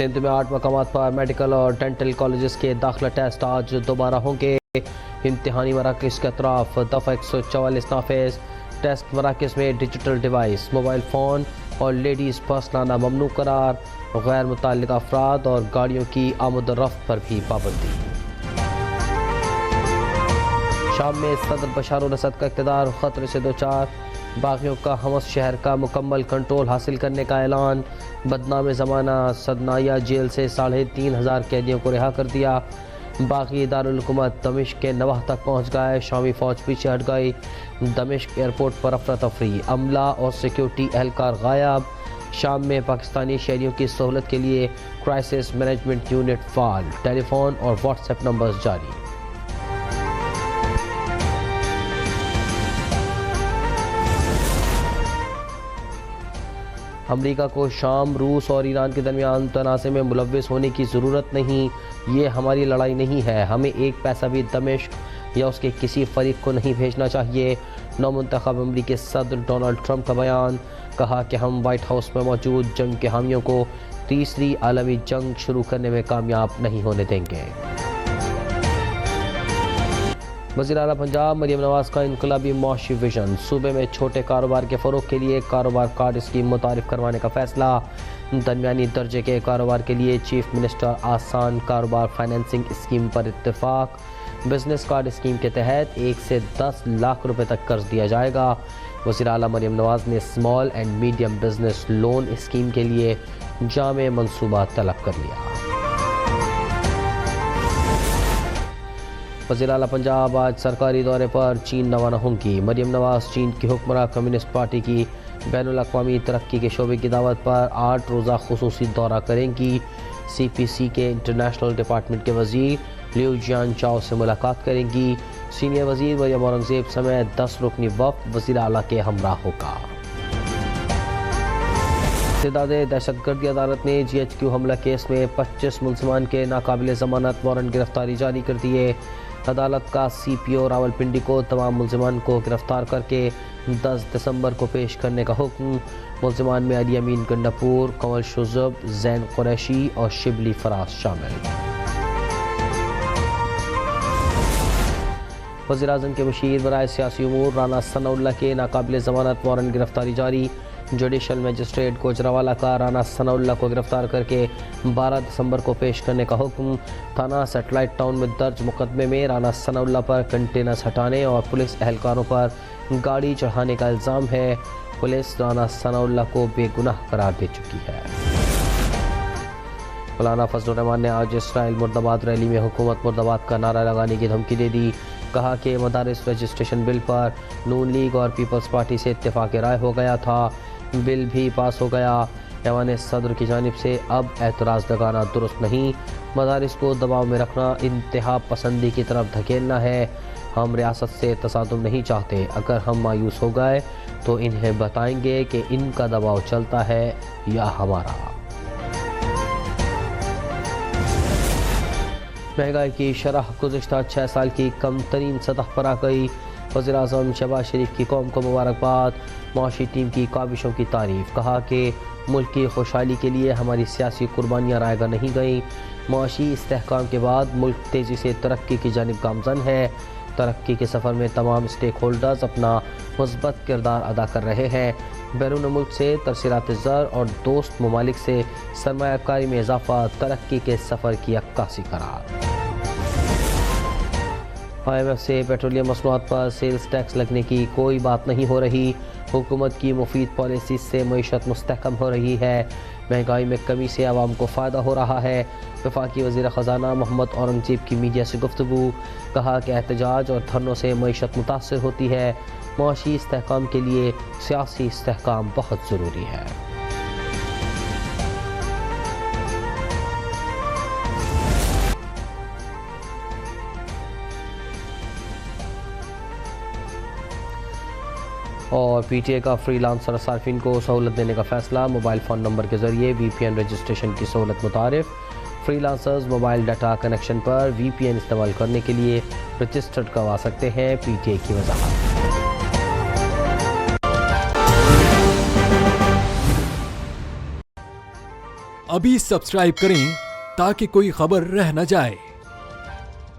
سندھ میں 8 مقامات پر میڈیکل اور ڈینٹل کالجز کے داخلہ ٹیسٹ آج دوبارہ ہوں گے۔ امتحانی مراکز کے اطراف دفعہ 144 نافذ۔ ٹیسٹ مراکز میں ڈیجیٹل ڈیوائس، موبائل فون اور لیڈیز پرس لانا ممنوع قرار۔ غیر متعلقہ افراد اور گاڑیوں کی آمد و رفت پر بھی پابندی۔ شام میں صدر بشار الاسد کا اقتدار خطرے سے دوچار۔ باغیوں کا حمص شہر کا مکمل کنٹرول حاصل کرنے کا اعلان۔ بدنام زمانہ صدنائیہ جیل سے 3500 قیدیوں کو رہا کر دیا۔ باغی دارالحکومت دمشق کے نواح تک پہنچ گئے، شامی فوج پیچھے ہٹ گئی۔ دمشق ایئرپورٹ پر افراتفری، عملہ اور سیکیورٹی اہلکار غائب۔ شام میں پاکستانی شہریوں کی سہولت کے لیے کرائسس مینجمنٹ یونٹ فعال، ٹیلی فون اور واٹس ایپ نمبرز جاری۔ امریکہ کو شام، روس اور ایران کے درمیان تنازع میں ملوث ہونے کی ضرورت نہیں، یہ ہماری لڑائی نہیں ہے، ہمیں ایک پیسہ بھی دمشق یا اس کے کسی فریق کو نہیں بھیجنا چاہیے۔ نومنتخب امریکی صدر ڈونلڈ ٹرمپ کا بیان، کہا کہ ہم وائٹ ہاؤس میں موجود جنگ کے حامیوں کو تیسری عالمی جنگ شروع کرنے میں کامیاب نہیں ہونے دیں گے۔ وزیر اعلیٰ پنجاب مریم نواز کا انقلابی معاشی ویژن، صوبے میں چھوٹے کاروبار کے فروغ کے لیے کاروبار کارڈ اسکیم متعارف کروانے کا فیصلہ۔ درمیانی درجے کے کاروبار کے لیے چیف منسٹر آسان کاروبار فائنینسنگ اسکیم پر اتفاق۔ بزنس کارڈ اسکیم کے تحت 1 سے 10 لاکھ روپے تک قرض دیا جائے گا۔ وزیر اعلیٰ مریم نواز نے small and medium business loan scheme کے لیے جامع منصوبہ طلب کر لیا۔ وزیر اعلیٰ پنجاب آج سرکاری دورے پر چین روانہ ہوں گی۔ مریم نواز چین کی حکمراں کمیونسٹ پارٹی کی بین الاقوامی ترقی کے شعبے کی دعوت پر 8 روزہ خصوصی دورہ کریں گی۔ سی پی سی کے انٹرنیشنل ڈپارٹمنٹ کے وزیر لیو جیان چاؤ سے ملاقات کریں گی۔ سینئر وزیر مریم اورنگزیب سمیت 10 رکنی وفد وزیر اعلیٰ کے ہمراہ ہوگا۔ استداد دہشت گردی عدالت نے جی ایچ کیو حملہ کیس میں 25 ملزمان کے ناقابل ضمانت وارنٹ گرفتاری جاری کر دیے۔ عدالت کا سی پی او راولپنڈی کو تمام ملزمان کو گرفتار کر کے 10 دسمبر کو پیش کرنے کا حکم۔ ملزمان میں علی امین گنڈاپور، کنول شذب، زین قریشی اور شبلی فراز شامل۔ وزیراعظم کے مشیر برائے سیاسی امور رانا ثناء اللہ کے ناقابل ضمانت وارنٹ گرفتاری جاری۔ جوڈیشل مجسٹریٹ گوجرانوالہ کا رانا ثناء اللہ کو گرفتار کر کے 12 دسمبر کو پیش کرنے کا حکم۔ تھانہ سیٹلائٹ ٹاؤن میں درج مقدمے میں رانا ثناء اللہ پر کنٹینرز ہٹانے اور پولیس اہلکاروں پر گاڑی چڑھانے کا الزام ہے۔ پولیس رانا ثناء اللہ کو بے گناہ قرار دے چکی ہے۔ مولانا فضل الرحمان نے آج اسرائیل مرد آباد ریلی میں حکومت مرد آباد کا نعرہ لگانے کی دھمکی دے دی۔ کہا کہ مدارس رجسٹریشن بل پر نون لیگ اور پیپلز پارٹی سے اتفاق رائے ہو گیا تھا، بل بھی پاس ہو گیا۔ ایوان صدر کی جانب سے اب اعتراض لگانا درست نہیں، مدارس کو دباؤ میں رکھنا انتہا پسندی کی طرف دھکیلنا ہے۔ ہم ریاست سے تصادم نہیں چاہتے، اگر ہم مایوس ہو گئے تو انہیں بتائیں گے کہ ان کا دباؤ چلتا ہے یا ہمارا۔ مہنگائی کی شرح گزشتہ 6 سال کی کم ترین سطح پر آ گئی۔ وزیر اعظم شہباز شریف کی قوم کو مبارکباد، معاشی ٹیم کی کاوشوں کی تعریف۔ کہا کہ ملک کی خوشحالی کے لیے ہماری سیاسی قربانیاں رائے گاہ نہیں گئیں۔ معاشی استحکام کے بعد ملک تیزی سے ترقی کی جانب گامزن ہے۔ ترقی کے سفر میں تمام اسٹیک ہولڈرز اپنا مثبت کردار ادا کر رہے ہیں۔ بیرون ملک سے ترسیلات زر اور دوست ممالک سے سرمایہ کاری میں اضافہ ترقی کے سفر کی عکاسی قرار۔ آئی ایم ایف سے پیٹرولیم مصنوعات پر سیلز ٹیکس لگنے کی کوئی بات نہیں ہو رہی۔ حکومت کی مفید پالیسی سے معیشت مستحکم ہو رہی ہے، مہنگائی میں کمی سے عوام کو فائدہ ہو رہا ہے۔ وفاقی وزیر خزانہ محمد اورنگزیب کی میڈیا سے گفتگو، کہا کہ احتجاج اور دھرنوں سے معیشت متاثر ہوتی ہے، معاشی استحکام کے لیے سیاسی استحکام بہت ضروری ہے۔ اور پی ٹی اے کا فری لانسر صارفین کو سہولت دینے کا فیصلہ، موبائل فون نمبر کے ذریعے وی پی این رجسٹریشن کی سہولت متعارف۔ Freelancers mobile data connection پر وی پی این استعمال کرنے کے لیے رجسٹرڈ کروا سکتے ہیں، پی ٹی اے کی وضاحت۔ ابھی سبسکرائب کریں تاکہ کوئی خبر رہ نہ جائے۔